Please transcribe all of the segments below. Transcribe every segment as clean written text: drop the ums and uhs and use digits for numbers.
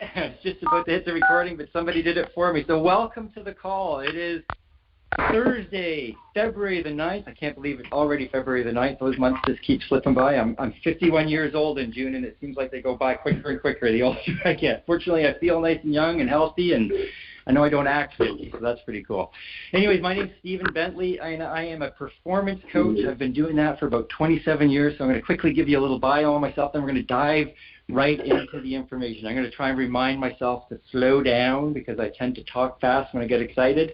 It's just about to hit the recording, but somebody did it for me. So welcome to the call. It is Thursday, February the 9th. I can't believe it's already February the 9th. Those months just keep slipping by. I'm 51 years old in June, and it seems like they go by quicker and quicker the older I get. Fortunately, I feel nice and young and healthy, and I know I don't act 50, so that's pretty cool. Anyways, my name's Stephen Bentley. I am a performance coach. I've been doing that for about 27 years, so I'm going to quickly give you a little bio on myself, then we're going to dive right into the information. I'm going to try and remind myself to slow down because I tend to talk fast when I get excited.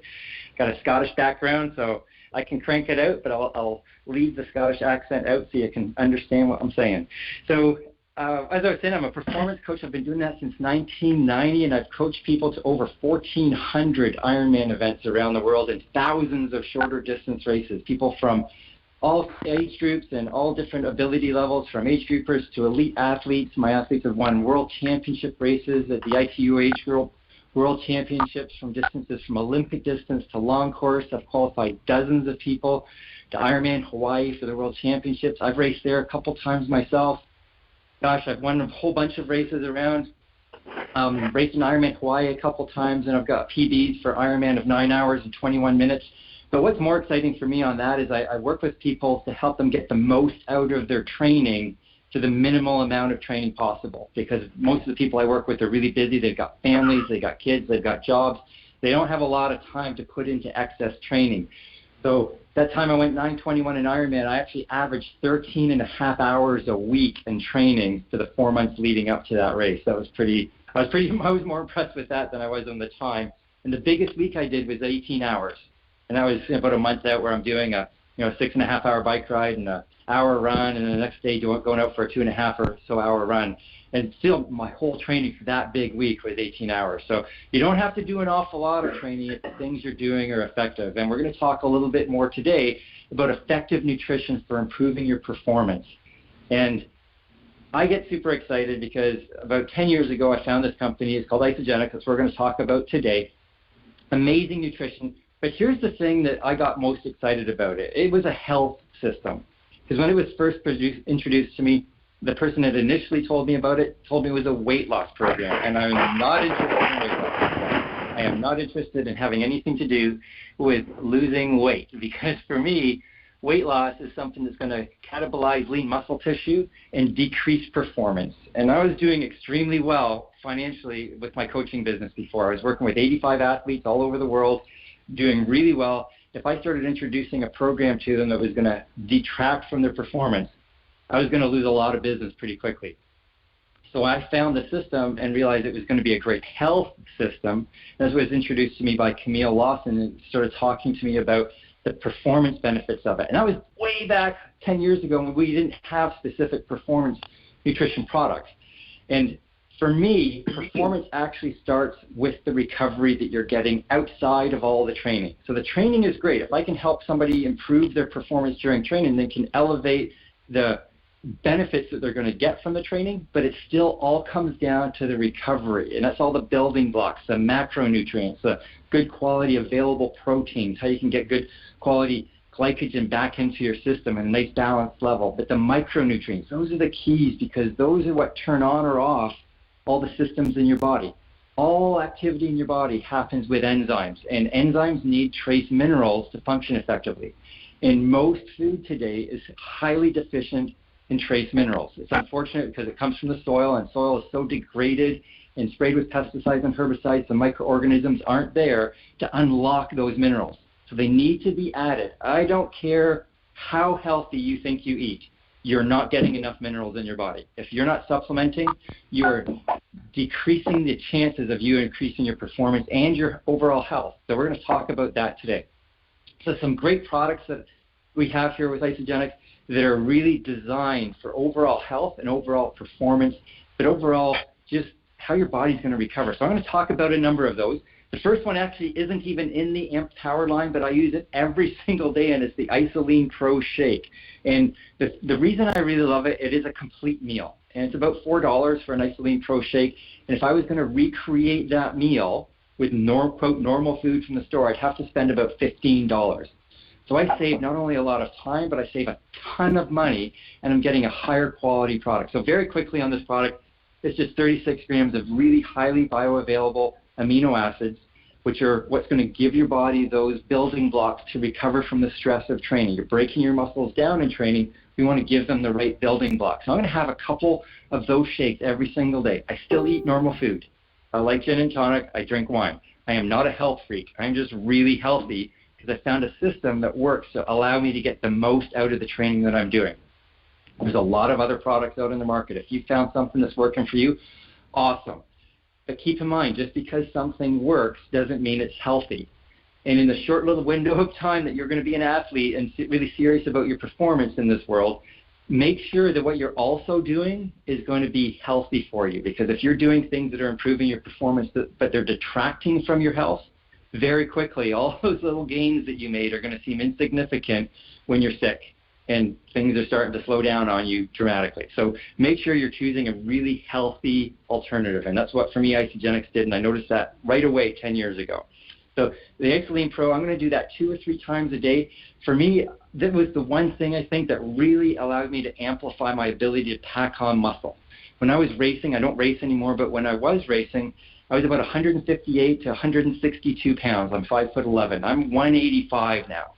Got a Scottish background, so I can crank it out, but I'll leave the Scottish accent out so you can understand what I'm saying. So as I was saying, I'm a performance coach. I've been doing that since 1990, and I've coached people to over 1,400 Ironman events around the world and thousands of shorter distance races. People from all age groups and all different ability levels, from age groupers to elite athletes. My athletes have won world championship races at the ITU age group, world championships from distances from Olympic distance to long course. I've qualified dozens of people to Ironman Hawaii for the world championships. I've raced there a couple times myself. Gosh, I've won a whole bunch of races around. Raced in Ironman Hawaii a couple times, and I've got PBs for Ironman of 9 hours and 21 minutes. But what's more exciting for me on that is I work with people to help them get the most out of their training to the minimal amount of training possible, because most of the people I work with are really busy. They've got families, they've got kids, they've got jobs. They don't have a lot of time to put into excess training. So that time I went 9:21 in Ironman, I actually averaged 13 and a half hours a week in training for the 4 months leading up to that race. That was I was more impressed with that than I was on the time. And the biggest week I did was 18 hours. And that was about a month out where I'm doing a 6.5 hour bike ride and an hour run, and the next day going out for a 2.5 or so hour run. And still, my whole training for that big week was 18 hours. So you don't have to do an awful lot of training if the things you're doing are effective. And we're going to talk a little bit more today about effective nutrition for improving your performance. And I get super excited because about 10 years ago, I found this company. It's called Isagenix. That's what we're going to talk about today. Amazing nutrition. But here's the thing that I got most excited about it. It was a health system. Because when it was first introduced to me, the person that initially told me about it told me it was a weight loss program. And I'm not interested in weight loss. I am not interested in having anything to do with losing weight. Because for me, weight loss is something that's going to catabolize lean muscle tissue and decrease performance. And I was doing extremely well financially with my coaching business before. I was working with 85 athletes all over the world, doing really well. If I started introducing a program to them that was going to detract from their performance, I was going to lose a lot of business pretty quickly. So I found the system and realized it was going to be a great health system. As was introduced to me by Camille Lawson, and started talking to me about the performance benefits of it. And that was way back 10 years ago when we didn't have specific performance nutrition products. And for me, performance actually starts with the recovery that you're getting outside of all the training. So the training is great. If I can help somebody improve their performance during training, they can elevate the benefits that they're going to get from the training, but it still all comes down to the recovery. And that's all the building blocks, the macronutrients, the good quality available proteins, how you can get good quality glycogen back into your system in a nice balanced level. But the micronutrients, those are the keys, because those are what turn on or off all the systems in your body. All activity in your body happens with enzymes, and enzymes need trace minerals to function effectively. And most food today is highly deficient in trace minerals. It's unfortunate because it comes from the soil, and soil is so degraded and sprayed with pesticides and herbicides, the microorganisms aren't there to unlock those minerals. So they need to be added. I don't care how healthy you think you eat. You're not getting enough minerals in your body. If you're not supplementing, you're decreasing the chances of you increasing your performance and your overall health. So we're going to talk about that today. So some great products that we have here with Isagenix that are really designed for overall health and overall performance, but overall just how your body's going to recover. So I'm going to talk about a number of those. The first one actually isn't even in the AMP Power line, but I use it every single day, and it's the Isagenix Pro Shake. And the reason I really love it, it is a complete meal. And it's about $4 for an Isagenix Pro Shake. And if I was going to recreate that meal with quote, normal food from the store, I'd have to spend about $15. So I save not only a lot of time, but I save a ton of money, and I'm getting a higher quality product. So very quickly on this product, It's just 36 grams of really highly bioavailable amino acids, which are what's going to give your body those building blocks to recover from the stress of training. You're breaking your muscles down in training. We want to give them the right building blocks. So I'm going to have a couple of those shakes every single day. I still eat normal food. I like gin and tonic. I drink wine. I am not a health freak. I'm just really healthy because I found a system that works to allow me to get the most out of the training that I'm doing. There's a lot of other products out in the market. If you found something that's working for you, awesome. But keep in mind, just because something works doesn't mean it's healthy. And in the short little window of time that you're going to be an athlete and really serious about your performance in this world, make sure that what you're also doing is going to be healthy for you. Because if you're doing things that are improving your performance but they're detracting from your health, very quickly all those little gains that you made are going to seem insignificant when you're sick and things are starting to slow down on you dramatically. So make sure you're choosing a really healthy alternative. And that's what, for me, Isagenix did, and I noticed that right away 10 years ago. So the Insulin Pro, I'm going to do that 2 or 3 times a day. For me, that was the one thing I think that really allowed me to amplify my ability to pack on muscle. When I was racing, I don't race anymore, but when I was racing, I was about 158 to 162 pounds. I'm 5'11". I'm 185 now.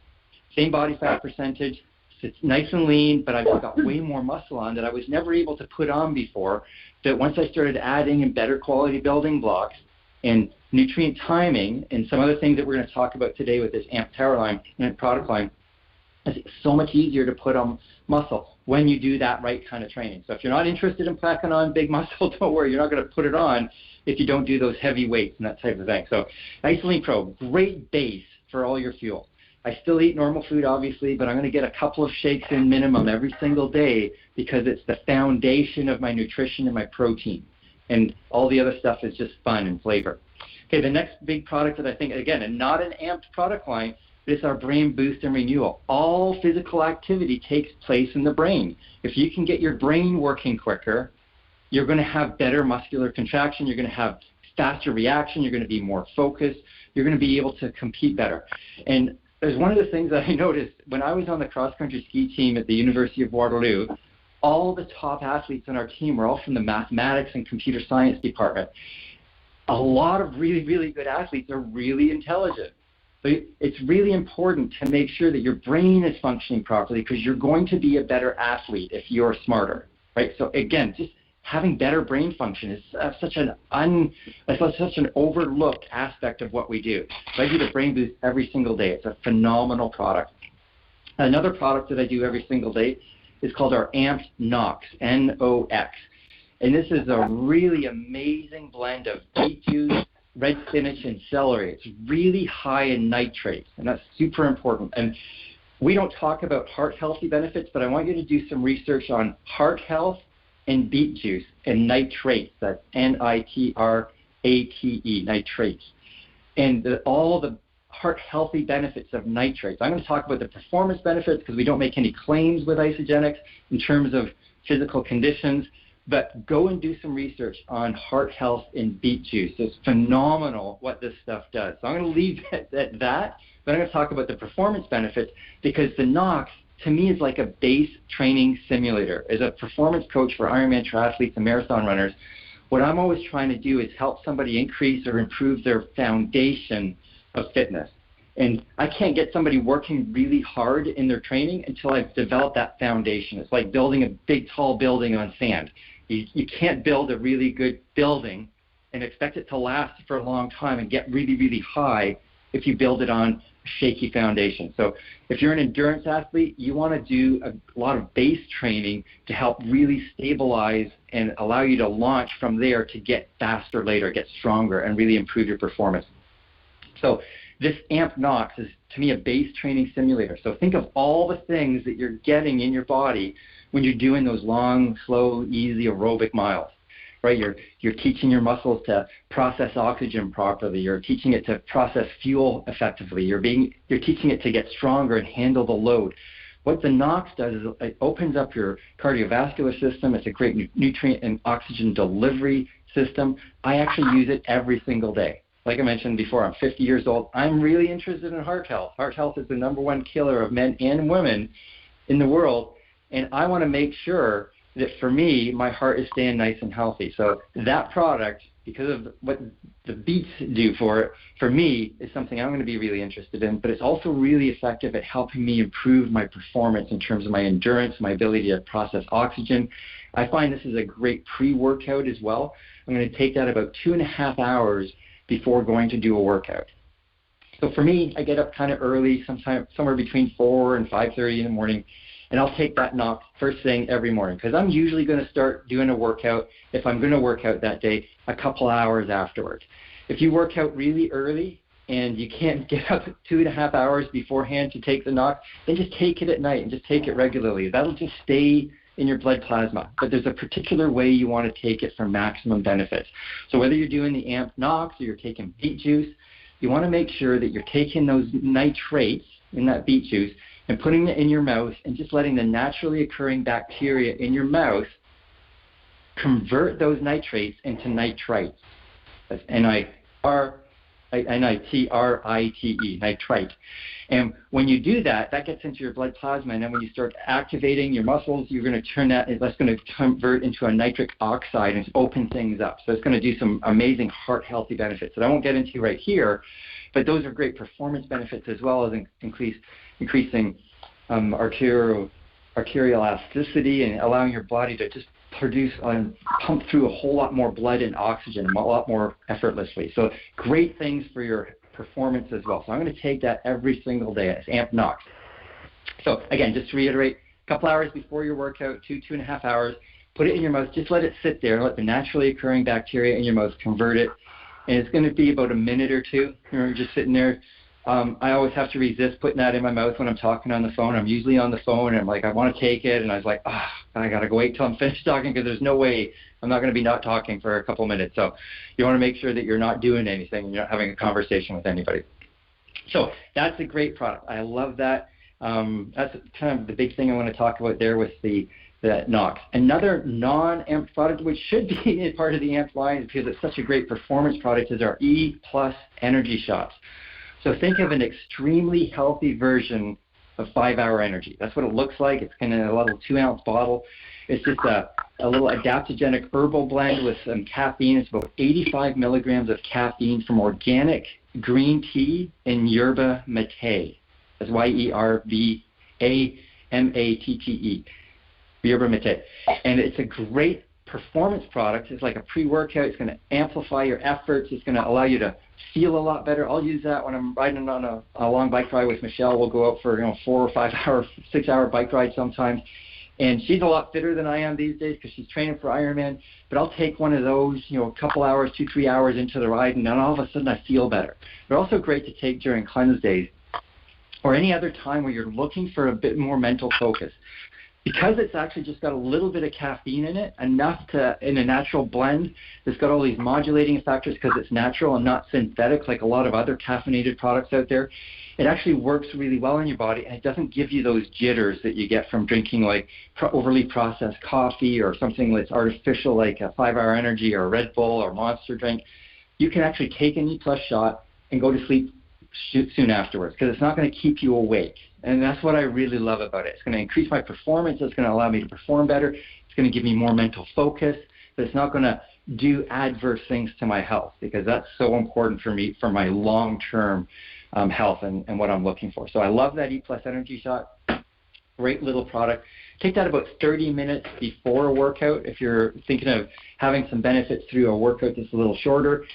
Same body fat percentage. It's nice and lean, but I've got way more muscle on that I was never able to put on before. That once I started adding in better quality building blocks and nutrient timing and some other things that we're going to talk about today with this AMP Power line and product line, it's so much easier to put on muscle when you do that right kind of training. So if you're not interested in packing on big muscle, don't worry, you're not going to put it on if you don't do those heavy weights and that type of thing. So Insulin Pro, great base for all your fuel. I still eat normal food, obviously, but I'm going to get a couple of shakes in minimum every single day because it's the foundation of my nutrition and my protein. And all the other stuff is just fun and flavor. Okay, the next big product that I think, again, and not an amped product line, but it's our brain boost and renewal. All physical activity takes place in the brain. If you can get your brain working quicker, you're going to have better muscular contraction, you're going to have faster reaction, you're going to be more focused, you're going to be able to compete better. And there's one of the things that I noticed when I was on the cross-country ski team at the University of Waterloo, all the top athletes on our team were all from the mathematics and computer science department. A lot of really, really good athletes are really intelligent. So it's really important to make sure that your brain is functioning properly because you're going to be a better athlete if you're smarter, right? So again, just having better brain function is such an overlooked aspect of what we do. So I do the Brain Boost every single day. It's a phenomenal product. Another product that I do every single day is called our AMP Nox, N-O-X. And this is a really amazing blend of beet juice, red spinach, and celery. It's really high in nitrates, and that's super important. And we don't talk about heart healthy benefits, but I want you to do some research on heart health and beet juice and nitrates. That's Nitrate, nitrates. And all the heart healthy benefits of nitrates. I'm going to talk about the performance benefits because we don't make any claims with Isagenix in terms of physical conditions, but go and do some research on heart health and beet juice. It's phenomenal what this stuff does. So I'm going to leave it at that, but I'm going to talk about the performance benefits because the Nox, to me, is like a base training simulator. As a performance coach for Ironman triathletes and marathon runners, what I'm always trying to do is help somebody increase or improve their foundation of fitness. And I can't get somebody working really hard in their training until I've developed that foundation. It's like building a big, tall building on sand. You can't build a really good building and expect it to last for a long time and get really, really high if you build it on a shaky foundation. So if you're an endurance athlete, you want to do a lot of base training to help really stabilize and allow you to launch from there to get faster later, get stronger, and really improve your performance. So this AMP Nox is, to me, a base training simulator. So think of all the things that you're getting in your body when you're doing those long, slow, easy aerobic miles, right? You're teaching your muscles to process oxygen properly. You're teaching it to process fuel effectively. You're teaching it to get stronger and handle the load. What the Nox does is it opens up your cardiovascular system. It's a great nutrient and oxygen delivery system. I actually use it every single day. Like I mentioned before, I'm 50 years old. I'm really interested in heart health. Heart health is the #1 killer of men and women in the world. And I want to make sure that for me, my heart is staying nice and healthy. So that product, because of what the beets do for me, is something I'm going to be really interested in. But it's also really effective at helping me improve my performance in terms of my endurance, my ability to process oxygen. I find this is a great pre-workout as well. I'm going to take that about 2.5 hours before going to do a workout. So for me, I get up kind of early, somewhere between 4 and 5:30 in the morning, and I'll take that knock first thing every morning, because I'm usually going to start doing a workout, if I'm going to work out that day, a couple hours afterwards. If you work out really early and you can't get up 2.5 hours beforehand to take the knock, then just take it at night and just take it regularly. That'll just stay in your blood plasma. But there's a particular way you want to take it for maximum benefits. So whether you're doing the AMP knocks or you're taking beet juice, you want to make sure that you're taking those nitrates in that beet juice and putting it in your mouth and just letting the naturally occurring bacteria in your mouth convert those nitrates into nitrites. That's N-I-T-R-I-T-E, nitrite. And when you do that, that gets into your blood plasma, and then when you start activating your muscles, you're going to turn that's going to convert into a nitric oxide and open things up. So it's going to do some amazing heart healthy benefits that I won't get into right here, but those are great performance benefits as well as increasing arterial elasticity and allowing your body to just produce and pump through a whole lot more blood and oxygen a lot more effortlessly. So great things for your performance as well. So I'm going to take that every single day as AMP knocks. So again, just to reiterate, a couple hours before your workout, 2.5 hours, put it in your mouth, just let it sit there and let the naturally occurring bacteria in your mouth convert it. And it's going to be about a minute or two. You're just sitting there. I always have to resist putting that in my mouth when I'm talking on the phone. I'm usually on the phone and I'm like, I want to take it. And I was like, I got to go wait till I'm finished talking, because there's no way I'm not going to be not talking for a couple minutes. So you want to make sure that you're not doing anything and you're not having a conversation with anybody. So that's a great product. I love that. That's kind of the big thing I want to talk about there with the NOx. Another non-AMP product, which should be a part of the AMP line because it's such a great performance product, is our E+ energy shots. So think of an extremely healthy version of 5-Hour Energy. That's what it looks like. It's kind of a little 2-ounce bottle. It's just a little adaptogenic herbal blend with some caffeine. It's about 85 milligrams of caffeine from organic green tea and yerba mate. That's YERBAMATTE, yerba mate. And it's a great performance product. It's like a pre-workout. It's going to amplify your efforts. It's going to allow you to feel a lot better. I'll use that when I'm riding on a long bike ride with Michelle. We'll go out for 4 or 5 hour, 6-hour bike ride sometimes. And she's a lot fitter than I am these days because she's training for Ironman. But I'll take one of those, a couple hours, 2-3 hours into the ride, and then all of a sudden I feel better. They're also great to take during cleanse days or any other time where you're looking for a bit more mental focus. Because it's actually just got a little bit of caffeine in it, enough to, in a natural blend, it's got all these modulating factors because it's natural and not synthetic like a lot of other caffeinated products out there. It actually works really well in your body, and it doesn't give you those jitters that you get from drinking like overly processed coffee or something that's artificial like a 5-Hour Energy or a Red Bull or Monster drink. You can actually take an E+ shot and go to sleep soon afterwards because it's not going to keep you awake. And that's what I really love about it. It's going to increase my performance. It's going to allow me to perform better. It's going to give me more mental focus, but it's not going to do adverse things to my health because that's so important for me for my long-term health and what I'm looking for. So I love that E+ energy shot. Great little product. Take that about 30 minutes before a workout if you're thinking of having some benefits through a workout that's a little shorter.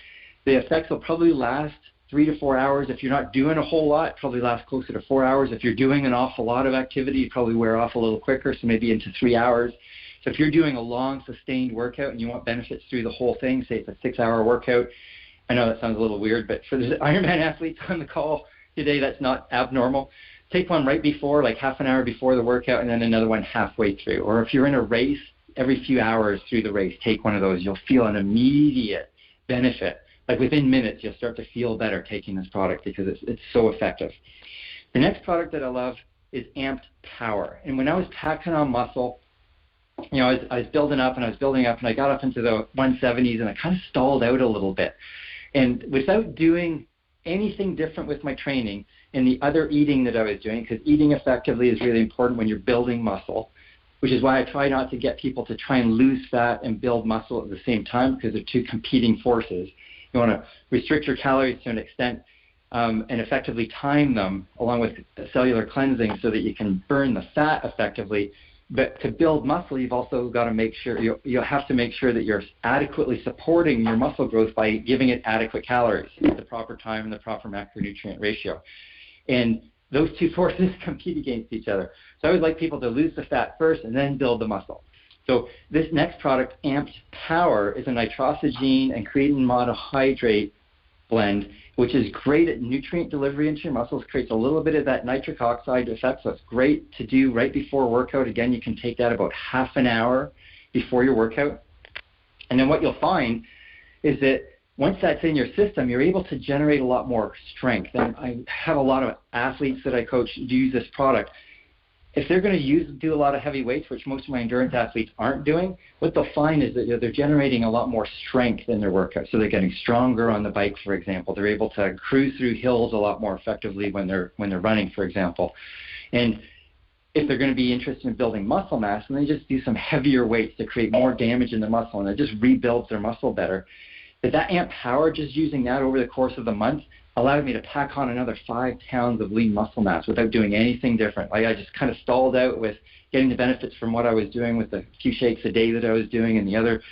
The effects will probably last 3 to 4 hours. If you're not doing a whole lot, it probably lasts closer to 4 hours. If you're doing an awful lot of activity, you probably wear off a little quicker, so maybe into 3 hours. So if you're doing a long, sustained workout and you want benefits through the whole thing, say it's a 6-hour workout, I know that sounds a little weird, but for the Ironman athletes on the call today, that's not abnormal. Take one right before, like half an hour before the workout, and then another one halfway through. Or if you're in a race, every few hours through the race, take one of those. You'll feel an immediate benefit. Like within minutes, you'll start to feel better taking this product because it's so effective. The next product that I love is Amped Power. And when I was packing on muscle, I was building up and I got up into the 170s and I kind of stalled out a little bit. And without doing anything different with my training and the other eating that I was doing, because eating effectively is really important when you're building muscle, which is why I try not to get people to try and lose fat and build muscle at the same time, because they're two competing forces. You want to restrict your calories to an extent and effectively time them along with cellular cleansing so that you can burn the fat effectively. But to build muscle, you've also got to make sure, you have to make sure that you're adequately supporting your muscle growth by giving it adequate calories at the proper time and the proper macronutrient ratio. And those two forces compete against each other. So I would like people to lose the fat first and then build the muscle. So this next product, Amped Power, is a nitrosogene and creatine monohydrate blend, which is great at nutrient delivery into your muscles, creates a little bit of that nitric oxide effect, so it's great to do right before workout. Again, you can take that about half an hour before your workout. And then what you'll find is that once that's in your system, you're able to generate a lot more strength. And I have a lot of athletes that I coach use this product. If they're going to do a lot of heavy weights, which most of my endurance athletes aren't doing, what they'll find is that they're generating a lot more strength in their workout. So they're getting stronger on the bike, for example. They're able to cruise through hills a lot more effectively when they're running, for example. And if they're going to be interested in building muscle mass, then they just do some heavier weights to create more damage in the muscle, and it just rebuilds their muscle better. But that Amp Power, just using that over the course of the month, allowed me to pack on another 5 pounds of lean muscle mass without doing anything different. Like, I just kind of stalled out with getting the benefits from what I was doing with the few shakes a day that I was doing and the other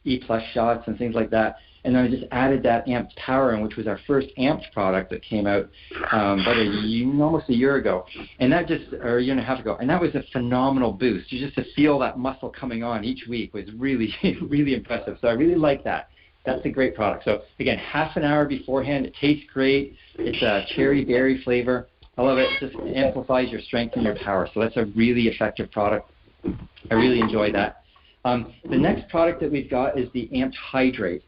E+ shots and things like that. And then I just added that Amped Power in, which was our first Amped product that came out almost a year ago, or a year and a half ago. And that was a phenomenal boost. Just to feel that muscle coming on each week was really, really impressive. So I really like that. That's a great product. So again, half an hour beforehand. It tastes great. It's a cherry berry flavor. I love it. It just amplifies your strength and your power. So that's a really effective product. I really enjoy that. The next product that we've got is the Amped Hydrate.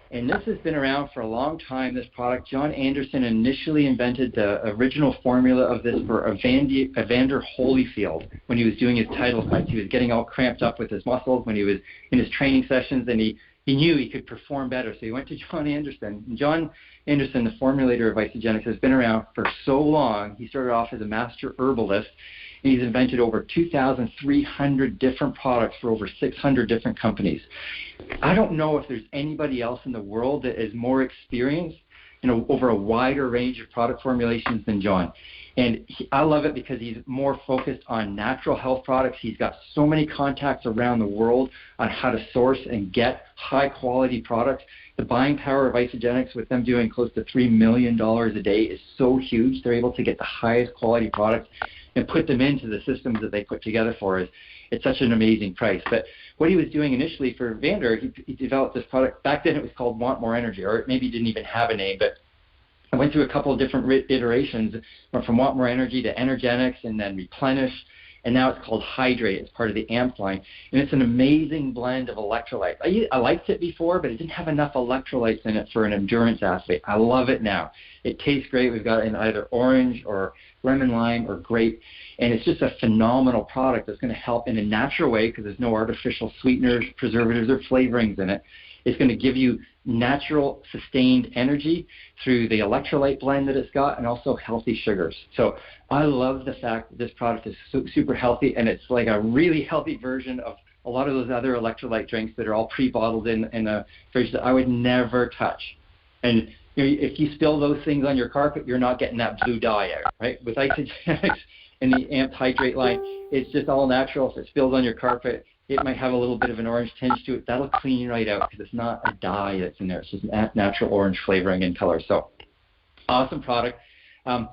And this has been around for a long time, this product. John Anderson initially invented the original formula of this for Evander Holyfield when he was doing his title fights. He was getting all cramped up with his muscles when he was in his training sessions, and he knew he could perform better. So he went to John Anderson. And John Anderson, the formulator of Isagenix, has been around for so long. He started off as a master herbalist, and he's invented over 2,300 different products for over 600 different companies. I don't know if there's anybody else in the world that is more experienced over a wider range of product formulations than John. And I love it because he's more focused on natural health products. He's got so many contacts around the world on how to source and get high-quality products. The buying power of Isagenix, with them doing close to $3 million a day, is so huge. They're able to get the highest quality products and put them into the systems that they put together for us. It's such an amazing price. But what he was doing initially for Vander, he developed this product. Back then it was called Want More Energy, or it maybe didn't even have a name, but I went through a couple of different iterations, went from Want More Energy to Energenics and then Replenish, and now it's called Hydrate. It's part of the Amp line, and it's an amazing blend of electrolytes. I liked it before, but it didn't have enough electrolytes in it for an endurance athlete. I love it now. It tastes great. We've got it in either orange or lemon lime or grape, and it's just a phenomenal product that's going to help in a natural way because there's no artificial sweeteners, preservatives, or flavorings in it. It's going to give you natural, sustained energy through the electrolyte blend that it's got, and also healthy sugars. So I love the fact that this product is super healthy, and it's like a really healthy version of a lot of those other electrolyte drinks that are all pre-bottled in a fridge that I would never touch. And if you spill those things on your carpet, you're not getting that blue dye out, right? With Isagenix and the Amped Hydrate line, it's just all natural. If it spills on your carpet, it might have a little bit of an orange tinge to it. That'll clean right out because it's not a dye that's in there. It's just natural orange flavoring and color. So awesome product. I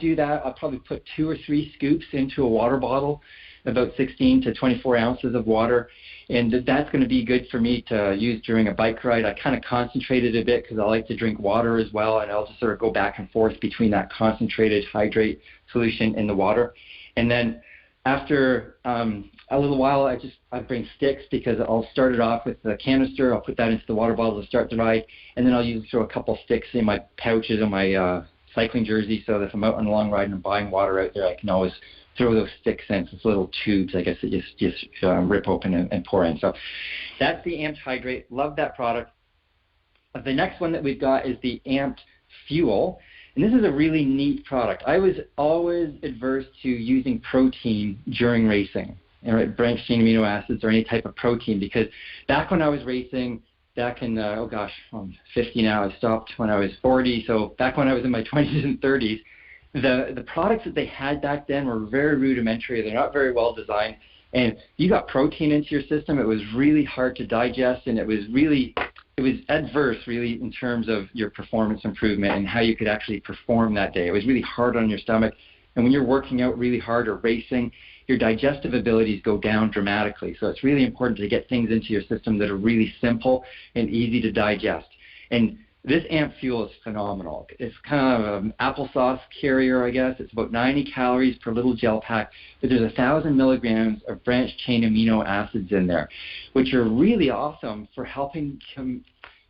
do that. I'll probably put 2 or 3 scoops into a water bottle, about 16 to 24 ounces of water. And that's going to be good for me to use during a bike ride. I kind of concentrated a bit because I like to drink water as well, and I'll just sort of go back and forth between that concentrated hydrate solution and the water. And then after a little while, I bring sticks because I'll start it off with the canister. I'll put that into the water bottle to start the ride, and then I'll usually throw a couple sticks in my pouches of my cycling jersey so that if I'm out on a long ride and I'm buying water out there, I can always throw those sticks in. It's little tubes, I guess, that just rip open and pour in. So that's the Amped Hydrate. Love that product. The next one that we've got is the Amped Fuel. And this is a really neat product. I was always adverse to using protein during racing, right, branched chain amino acids or any type of protein, because back when I was racing, back in, I'm 50 now, I stopped when I was 40, so back when I was in my 20s and 30s, the products that they had back then were very rudimentary. They're not very well designed. And you got protein into your system, it was really hard to digest, and it was adverse really in terms of your performance improvement and how you could actually perform that day. It was really hard on your stomach. And when you're working out really hard or racing, your digestive abilities go down dramatically. So it's really important to get things into your system that are really simple and easy to digest. And this AMP Fuel is phenomenal. It's kind of an applesauce carrier, I guess. It's about 90 calories per little gel pack, but there's 1,000 milligrams of branched chain amino acids in there, which are really awesome for helping to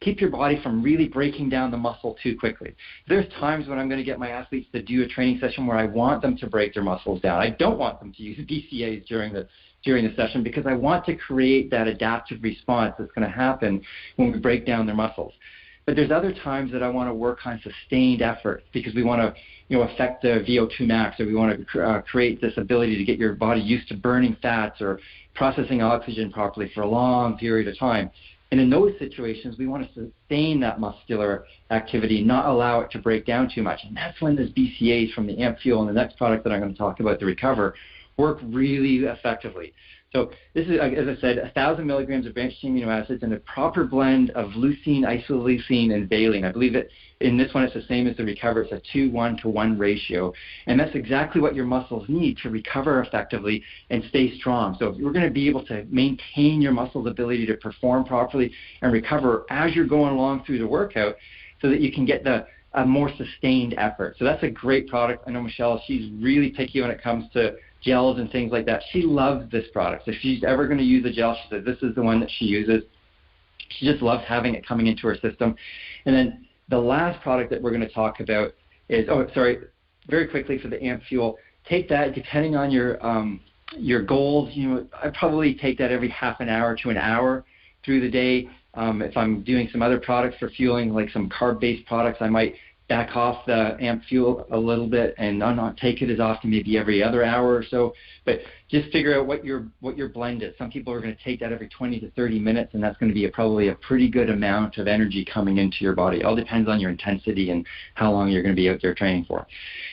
keep your body from really breaking down the muscle too quickly. There's times when I'm going to get my athletes to do a training session where I want them to break their muscles down. I don't want them to use BCAAs during the session, because I want to create that adaptive response that's going to happen when we break down their muscles. But there's other times that I want to work on sustained effort, because we want to, affect the VO2 max, or we want to create this ability to get your body used to burning fats or processing oxygen properly for a long period of time. And in those situations, we want to sustain that muscular activity, not allow it to break down too much. And that's when these BCAAs from the AMP Fuel and the next product that I'm going to talk about, the Recover, work really effectively. So this is, as I said, 1,000 milligrams of branched chain amino acids and a proper blend of leucine, isoleucine, and valine. I believe that in this one it's the same as the Recover. It's a 2:1 ratio. And that's exactly what your muscles need to recover effectively and stay strong. So if you're going to be able to maintain your muscles' ability to perform properly and recover as you're going along through the workout, so that you can get a more sustained effort. So that's a great product. I know Michelle, she's really picky when it comes to gels and things like that. She loves this product. If she's ever going to use a gel, she said this is the one that she uses. She just loves having it coming into her system. And then the last product that we're going to talk about is, very quickly for the AMP Fuel, take that depending on your goals. I probably take that every half an hour to an hour through the day. If I'm doing some other products for fueling, like some carb-based products, I might back off the AMP Fuel a little bit and not take it as often, maybe every other hour or so. But just figure out what your blend is. Some people are going to take that every 20 to 30 minutes, and that's going to be probably a pretty good amount of energy coming into your body. It all depends on your intensity and how long you're going to be out there training for.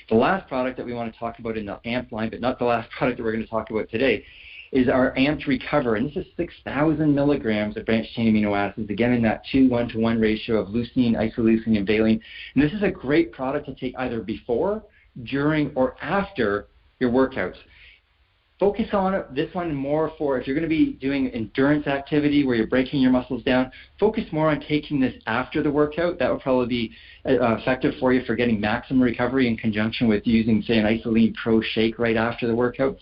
The last product that we want to talk about in the AMP line, but not the last product that we're going to talk about today, is our AMP Recover, and this is 6,000 milligrams of branched chain amino acids, again in that 2:1 ratio of leucine, isoleucine, and valine. And this is a great product to take either before, during, or after your workouts. Focus on this one more for if you're going to be doing endurance activity where you're breaking your muscles down. Focus more on taking this after the workout. That will probably be effective for you for getting maximum recovery in conjunction with using, say, an Isoline Pro shake right after the workout.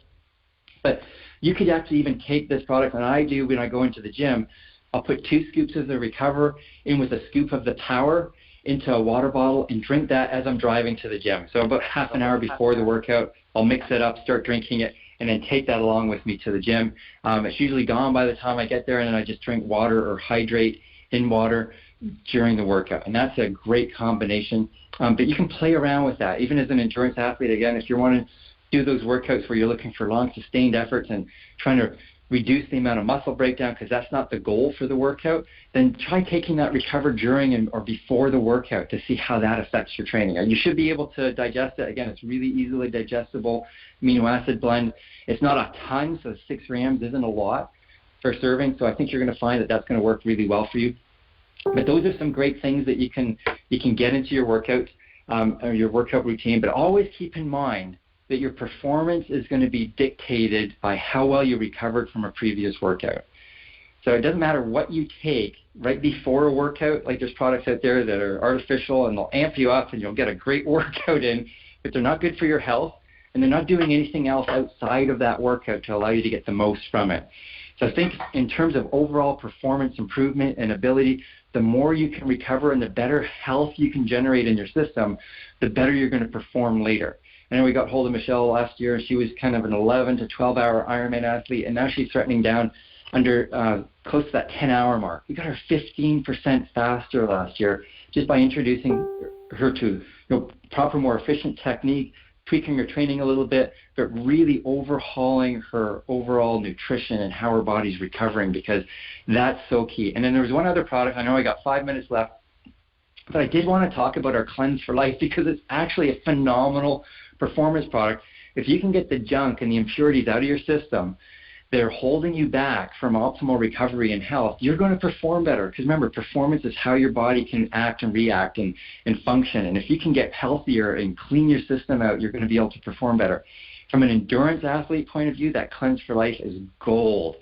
But you could actually even take this product, and I do when I go into the gym. I'll put 2 scoops of the Recover in with a scoop of the Power into a water bottle and drink that as I'm driving to the gym. So about half an hour before the workout, I'll mix it up, start drinking it, and then take that along with me to the gym. It's usually gone by the time I get there, and then I just drink water or hydrate in water during the workout. And that's a great combination. But you can play around with that. Even as an endurance athlete, again, if you want to do those workouts where you're looking for long sustained efforts and trying to reduce the amount of muscle breakdown, because that's not the goal for the workout, then try taking that Recover during or before the workout to see how that affects your training. And you should be able to digest it. Again, it's really easily digestible amino acid blend. It's not a ton, so 6 grams isn't a lot for serving, so I think you're going to find that that's going to work really well for you. But those are some great things that you can get into your workout or your workout routine, but always keep in mind that your performance is going to be dictated by how well you recovered from a previous workout. So it doesn't matter what you take right before a workout. Like there's products out there that are artificial and they'll amp you up and you'll get a great workout in, but they're not good for your health and they're not doing anything else outside of that workout to allow you to get the most from it. So I think in terms of overall performance improvement and ability, the more you can recover and the better health you can generate in your system, the better you're going to perform later. I know we got hold of Michelle last year, and she was kind of an 11 to 12-hour Ironman athlete, and now she's threatening down under close to that 10-hour mark. We got her 15% faster last year just by introducing her to proper, more efficient technique, tweaking her training a little bit, but really overhauling her overall nutrition and how her body's recovering, because that's so key. And then there was one other product. I know I got 5 minutes left, but I did want to talk about our Cleanse for Life, because it's actually a phenomenal performance product. If you can get the junk and the impurities out of your system, they're holding you back from optimal recovery and health, you're going to perform better. Because remember, performance is how your body can act and react and function. And if you can get healthier and clean your system out, you're going to be able to perform better. From an endurance athlete point of view, that Cleanse for Life is gold.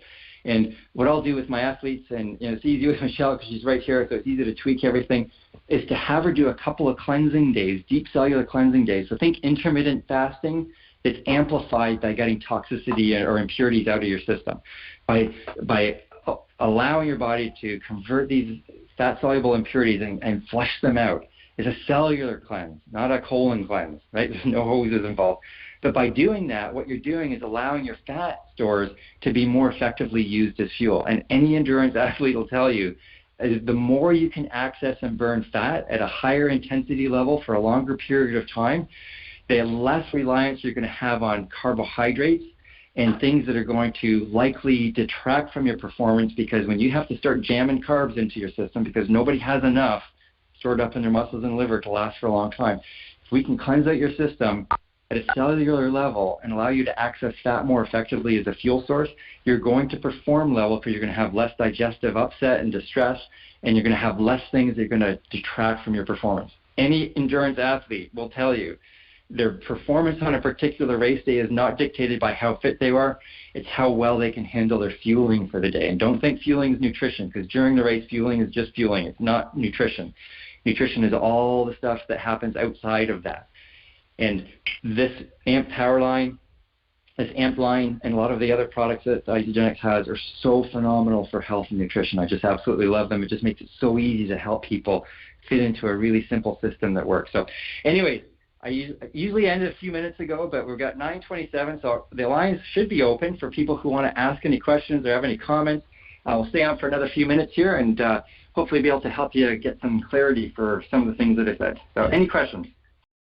And what I'll do with my athletes, and it's easy with Michelle because she's right here, so it's easy to tweak everything, is to have her do a couple of cleansing days, deep cellular cleansing days. So think intermittent fasting that's amplified by getting toxicity or impurities out of your system. By allowing your body to convert these fat-soluble impurities and flush them out is a cellular cleanse, not a colon cleanse, right? There's no hoses involved. But by doing that, what you're doing is allowing your fat stores to be more effectively used as fuel. And any endurance athlete will tell you, the more you can access and burn fat at a higher intensity level for a longer period of time, the less reliance you're going to have on carbohydrates and things that are going to likely detract from your performance, because when you have to start jamming carbs into your system because nobody has enough stored up in their muscles and liver to last for a long time, if we can cleanse out your system at a cellular level and allow you to access fat more effectively as a fuel source, you're going to perform level, because you're going to have less digestive upset and distress, and you're going to have less things that are going to detract from your performance. Any endurance athlete will tell you their performance on a particular race day is not dictated by how fit they are. It's how well they can handle their fueling for the day. And don't think fueling is nutrition, because during the race, fueling is just fueling. It's not nutrition. Nutrition is all the stuff that happens outside of that. And this AMP power line, this AMP line, and a lot of the other products that Isagenix has are so phenomenal for health and nutrition. I just absolutely love them. It just makes it so easy to help people fit into a really simple system that works. So anyways, I usually ended a few minutes ago, but we've got 9:27, so the lines should be open for people who want to ask any questions or have any comments. We'll stay on for another few minutes here and hopefully be able to help you get some clarity for some of the things that I said. So any questions?